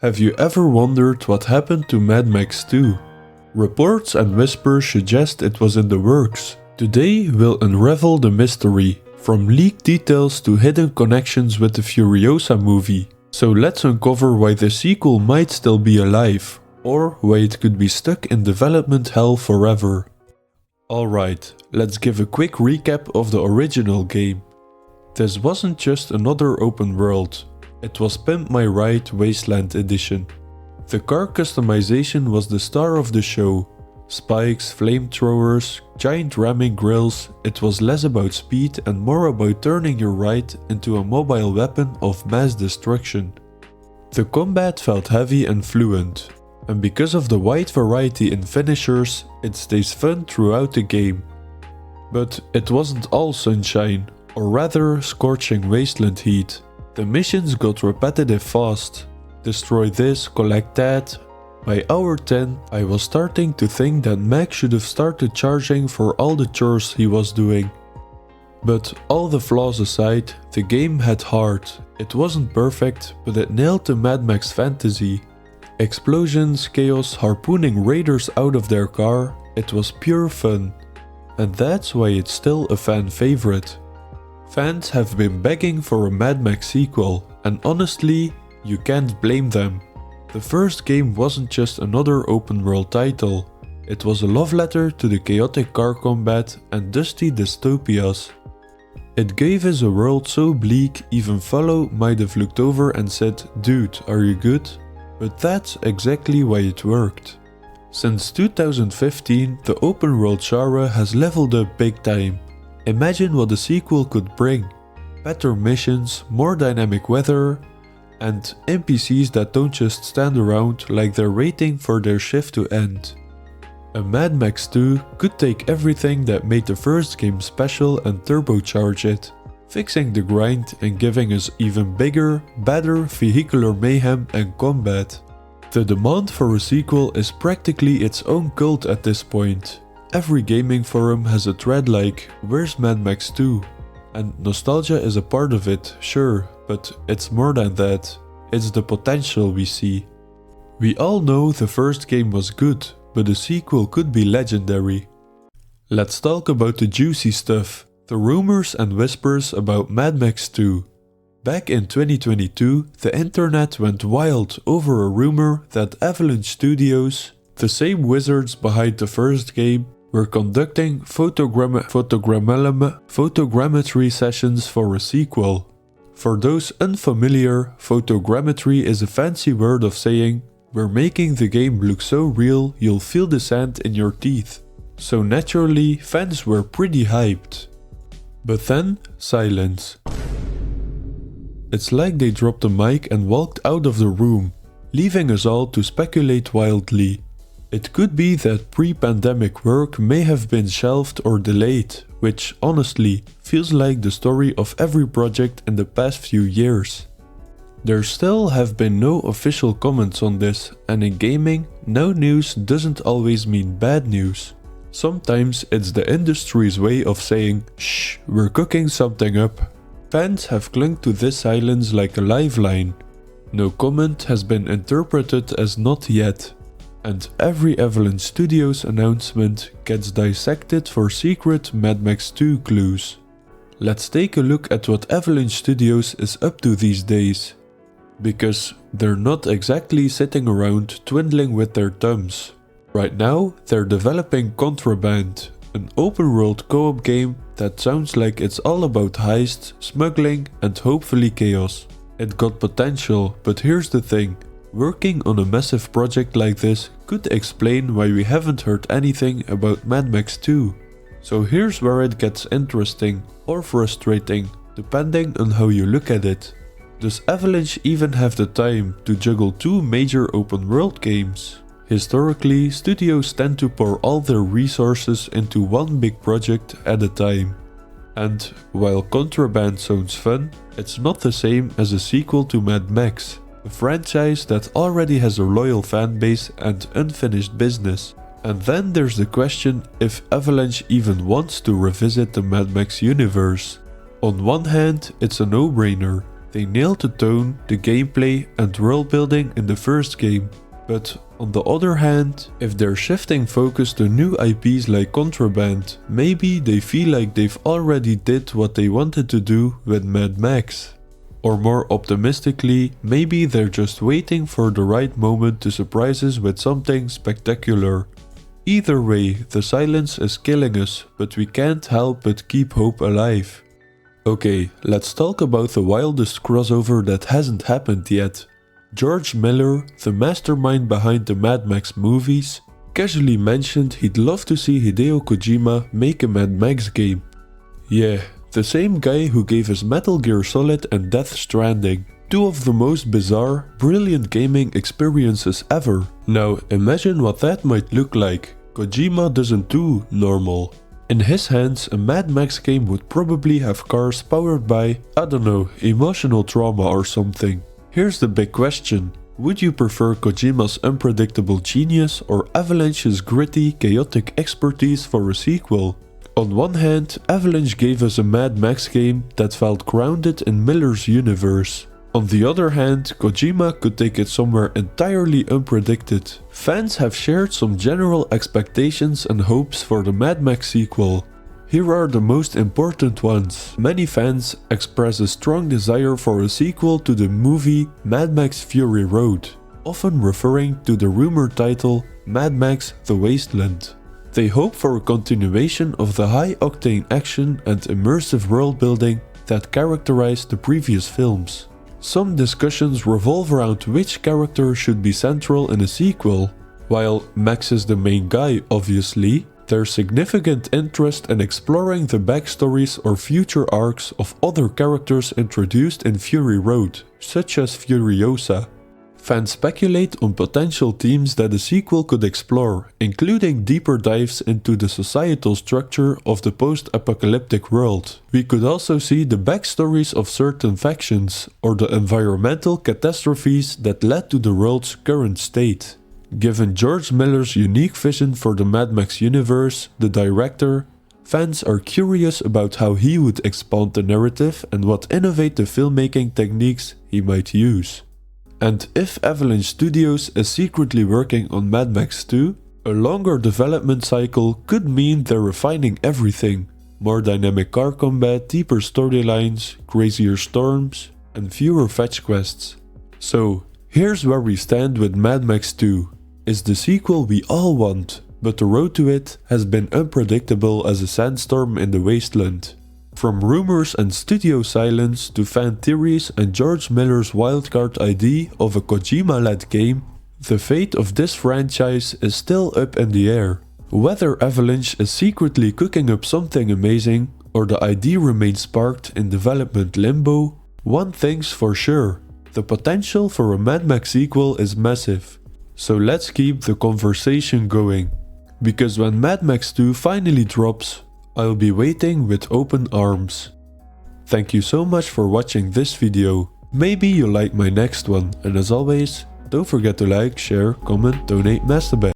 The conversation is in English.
Have you ever wondered what happened to Mad Max 2? Reports and whispers suggest it was in the works. Today we'll unravel the mystery, from leaked details to hidden connections with the Furiosa movie. So let's uncover why the sequel might still be alive, or why it could be stuck in development hell forever. Alright, let's give a quick recap of the original game. This wasn't just another open world. It was Pimp My Ride Wasteland Edition. The car customization was the star of the show. Spikes, flamethrowers, giant ramming grills. It was less about speed and more about turning your ride into a mobile weapon of mass destruction. The combat felt heavy and fluent, and because of the wide variety in finishers, it stays fun throughout the game. But it wasn't all sunshine, or rather scorching wasteland heat. The missions got repetitive fast. Destroy this, collect that. By hour 10, I was starting to think that Mac should have started charging for all the chores he was doing. But all the flaws aside, the game had heart. It wasn't perfect, but it nailed the Mad Max fantasy. Explosions, chaos, harpooning raiders out of their car, it was pure fun. And that's why it's still a fan favorite. Fans have been begging for a Mad Max sequel, and honestly, you can't blame them. The first game wasn't just another open world title, it was a love letter to the chaotic car combat and dusty dystopias. It gave us a world so bleak even Follow might have looked over and said, "Dude, are you good?" But that's exactly why it worked. Since 2015, the open world genre has leveled up big time. Imagine what a sequel could bring. Better missions, more dynamic weather, and NPCs that don't just stand around like they're waiting for their shift to end. A Mad Max 2 could take everything that made the first game special and turbocharge it, fixing the grind and giving us even bigger, better vehicular mayhem and combat. The demand for a sequel is practically its own cult at this point. Every gaming forum has a thread like, "Where's Mad Max 2? And nostalgia is a part of it, sure, but it's more than that. It's the potential we see. We all know the first game was good, but a sequel could be legendary. Let's talk about the juicy stuff, the rumors and whispers about Mad Max 2. Back in 2022, the internet went wild over a rumor that Avalanche Studios, the same wizards behind the first game, were conducting photogrammetry sessions for a sequel. For those unfamiliar, photogrammetry is a fancy word of saying, "We're making the game look so real you'll feel the sand in your teeth." So naturally, fans were pretty hyped. But then, silence. It's like they dropped the mic and walked out of the room, leaving us all to speculate wildly. It could be that pre-pandemic work may have been shelved or delayed, which honestly feels like the story of every project in the past few years. There still have been no official comments on this, and in gaming, no news doesn't always mean bad news. Sometimes it's the industry's way of saying, "Shh, we're cooking something up." Fans have clung to this silence like a lifeline. No comment has been interpreted as not yet. And every Avalanche Studios announcement gets dissected for secret Mad Max 2 clues. Let's take a look at what Avalanche Studios is up to these days. Because they're not exactly sitting around twiddling with their thumbs. Right now, they're developing Contraband, an open-world co-op game that sounds like it's all about heists, smuggling, and hopefully chaos. It got potential, but here's the thing. Working on a massive project like this could explain why we haven't heard anything about Mad Max 2. So here's where it gets interesting or frustrating, depending on how you look at it. Does Avalanche even have the time to juggle two major open world games? Historically, studios tend to pour all their resources into one big project at a time. And while Contraband sounds fun, it's not the same as a sequel to Mad Max. A franchise that already has a loyal fanbase and unfinished business. And then there's the question if Avalanche even wants to revisit the Mad Max universe. On one hand, it's a no-brainer. They nailed the tone, the gameplay and world building in the first game. But on the other hand, if they're shifting focus to new IPs like Contraband, maybe they feel like they've already did what they wanted to do with Mad Max. Or more optimistically, maybe they're just waiting for the right moment to surprise us with something spectacular. Either way, the silence is killing us, but we can't help but keep hope alive. Okay, let's talk about the wildest crossover that hasn't happened yet. George Miller, the mastermind behind the Mad Max movies, casually mentioned he'd love to see Hideo Kojima make a Mad Max game. Yeah, the same guy who gave us Metal Gear Solid and Death Stranding, two of the most bizarre, brilliant gaming experiences ever. Now imagine what that might look like. Kojima doesn't do normal. In his hands, a Mad Max game would probably have cars powered by, I don't know, emotional trauma or something. Here's the big question. Would you prefer Kojima's unpredictable genius or Avalanche's gritty, chaotic expertise for a sequel? On one hand, Avalanche gave us a Mad Max game that felt grounded in Miller's universe. On the other hand, Kojima could take it somewhere entirely unpredicted. Fans have shared some general expectations and hopes for the Mad Max sequel. Here are the most important ones. Many fans express a strong desire for a sequel to the movie Mad Max Fury Road, often referring to the rumored title Mad Max The Wasteland. They hope for a continuation of the high-octane action and immersive world building that characterized the previous films. Some discussions revolve around which character should be central in a sequel. While Max is the main guy, obviously, there's significant interest in exploring the backstories or future arcs of other characters introduced in Fury Road, such as Furiosa. Fans speculate on potential themes that a sequel could explore, including deeper dives into the societal structure of the post-apocalyptic world. We could also see the backstories of certain factions, or the environmental catastrophes that led to the world's current state. Given George Miller's unique vision for the Mad Max universe, the director, fans are curious about how he would expand the narrative and what innovative filmmaking techniques he might use. And if Avalanche Studios is secretly working on Mad Max 2, a longer development cycle could mean they're refining everything. More dynamic car combat, deeper storylines, crazier storms, and fewer fetch quests. So, here's where we stand with Mad Max 2. It's the sequel we all want, but the road to it has been unpredictable as a sandstorm in the wasteland. From rumors and studio silence to fan theories and George Miller's wildcard idea of a Kojima-led game, the fate of this franchise is still up in the air. Whether Avalanche is secretly cooking up something amazing or the idea remains sparked in development limbo, one thing's for sure, the potential for a Mad Max sequel is massive. So let's keep the conversation going, because when Mad Max 2 finally drops, I'll be waiting with open arms. Thank you so much for watching this video. Maybe you'll like my next one, and as always, don't forget to like, share, comment, donate, masturbate.